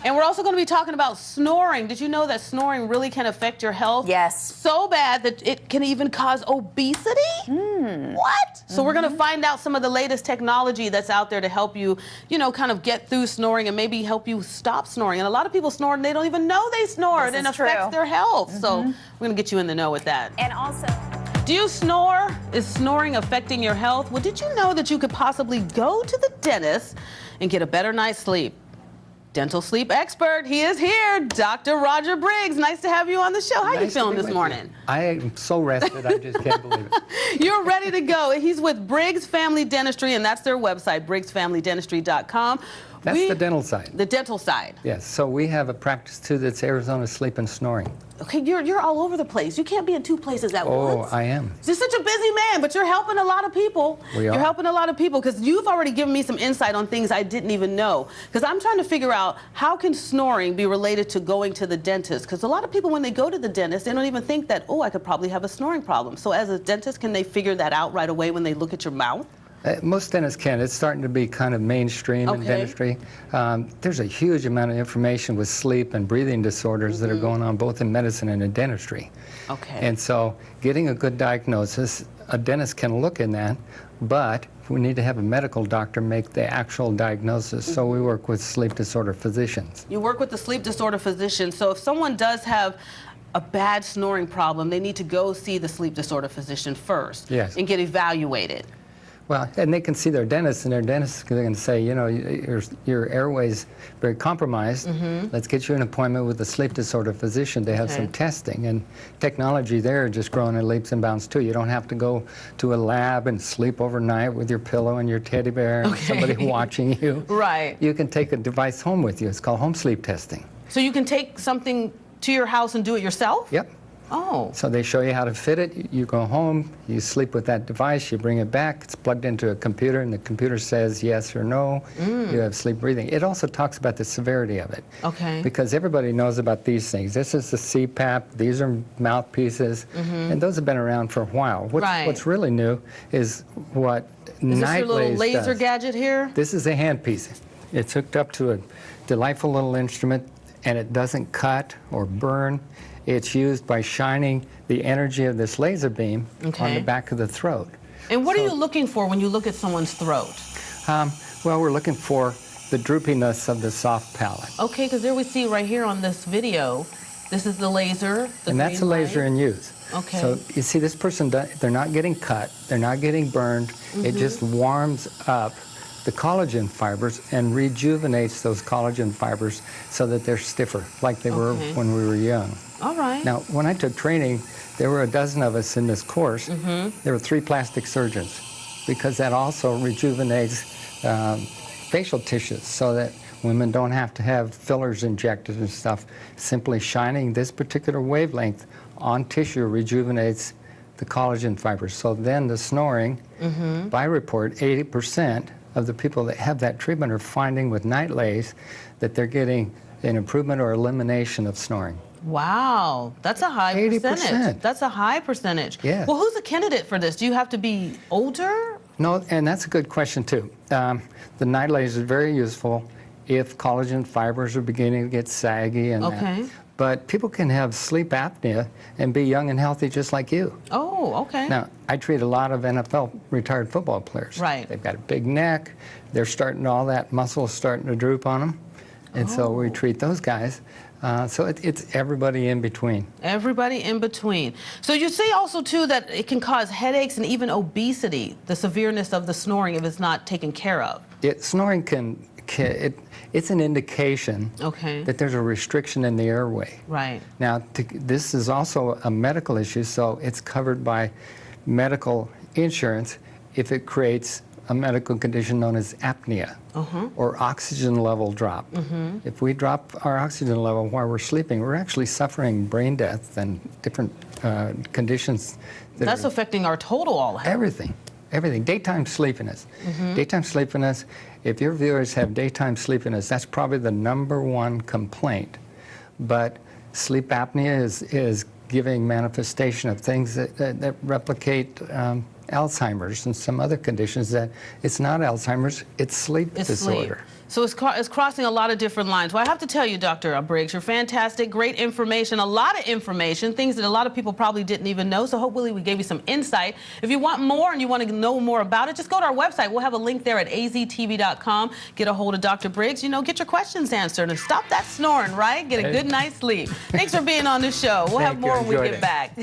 And we're also going to be talking about snoring. Did you know that snoring really can affect your health? Yes. So bad that it can even cause obesity? What? So we're going to find out some of the latest technology that's out there to help you, you know, kind of get through snoring and maybe help you stop snoring. And a lot of people snore and they don't even know they snore. And it affects their health. So we're going to get you in the know with that. And also, do you snore? Is snoring affecting your health? Well, did you know that you could possibly go to the dentist and get a better night's sleep? Dental sleep expert, he is here, Dr. Roger Briggs. Nice to have you on the show. How are you feeling this morning? I am so rested, I just can't believe it. You're ready to go. He's with Briggs Family Dentistry, and that's their website, briggsfamilydentistry.com. That's the dental side. The dental side. Yes, so we have a practice too that's Arizona Sleep and Snoring. Okay, you're all over the place. You can't be in two places at once. Oh, I am. You're such a busy man, but you're helping a lot of people. We are. You're helping a lot of people because you've already given me some insight on things I didn't even know. Because I'm trying to figure out how can snoring be related to going to the dentist? Because a lot of people, when they go to the dentist, they don't even think that, oh, I could probably have a snoring problem. So as a dentist, can they figure that out right away when they look at your mouth? Most dentists can. It's starting to be kind of mainstream in dentistry. There's a huge amount of information with sleep and breathing disorders that are going on both in medicine and in dentistry. Okay. And so getting a good diagnosis, a dentist can look in that, but we need to have a medical doctor make the actual diagnosis. So we work with sleep disorder physicians. You work with the sleep disorder physician. So if someone does have a bad snoring problem, they need to go see the sleep disorder physician first. Yes. And get evaluated. Well, and they can see their dentist, and their dentist can say, you know, your airway's very compromised. Let's get you an appointment with a sleep disorder physician to have some testing. And technology there is just growing in leaps and bounds, too. You don't have to go to a lab and sleep overnight with your pillow and your teddy bear and somebody watching you. Right. You can take a device home with you. It's called home sleep testing. So you can take something to your house and do it yourself? Yep. Oh. So they show you how to fit it. You go home, you sleep with that device, you bring it back, it's plugged into a computer, and the computer says yes or no. You have sleep breathing. It also talks about the severity of it. Okay. Because everybody knows about these things. This is the CPAP, these are mouthpieces, and those have been around for a while. What's really new is what Nightlaze does. Is this your little laser gadget here? This is a handpiece. It's hooked up to a delightful little instrument, and it doesn't cut or burn. It's used by shining the energy of this laser beam on the back of the throat. And what are you looking for when you look at someone's throat? Well, we're looking for the droopiness of the soft palate. Okay, because there we see right here on this video, this is the laser. And that's a laser in use. Okay. So you see this person, they're not getting cut, they're not getting burned. It just warms up the collagen fibers and rejuvenates those collagen fibers so that they're stiffer, like they were when we were young. All right. Now, when I took training, there were a dozen of us in this course. There were 3 plastic surgeons because that also rejuvenates facial tissues so that women don't have to have fillers injected and stuff. Simply shining this particular wavelength on tissue rejuvenates the collagen fibers. So then the snoring, by report, 80% of the people that have that treatment are finding with Nightlaze that they're getting an improvement or elimination of snoring. Wow, that's a high 80%. percentage. That's a high percentage. Yeah. Well, who's a candidate for this? Do you have to be older? No, and that's a good question too. The Nightlaze is very useful if collagen fibers are beginning to get saggy and that. But people can have sleep apnea and be young and healthy just like you. Oh, okay. Now, I treat a lot of NFL retired football players. Right. They've got a big neck. They're starting, all that muscle is starting to droop on them. And so we treat those guys. So it's everybody in between. Everybody in between. So you see also, too, that it can cause headaches and even obesity, the severeness of the snoring if it's not taken care of. Snoring it's an indication that there's a restriction in the airway. Right. Now, this is also a medical issue, so it's covered by medical insurance if it creates a medical condition known as apnea or oxygen level drop. If we drop our oxygen level while we're sleeping, we're actually suffering brain death and different conditions. That's affecting our total health. Everything. Everything. Daytime sleepiness. Daytime sleepiness, if your viewers have daytime sleepiness, that's probably the #1 complaint. But sleep apnea is giving manifestation of things that replicate Alzheimer's and some other conditions that it's not Alzheimer's, it's sleep disorder. Sleep. So it's crossing a lot of different lines. Well, I have to tell you, Dr. Briggs, you're fantastic, great information, a lot of information, things that a lot of people probably didn't even know. So hopefully we gave you some insight. If you want more and you want to know more about it, just go to our website. We'll have a link there at KAZTV.com. Get a hold of Dr. Briggs. You know, get your questions answered and stop that snoring, right? Get a good night's sleep. Thanks for being on the show. We'll have more when we get back.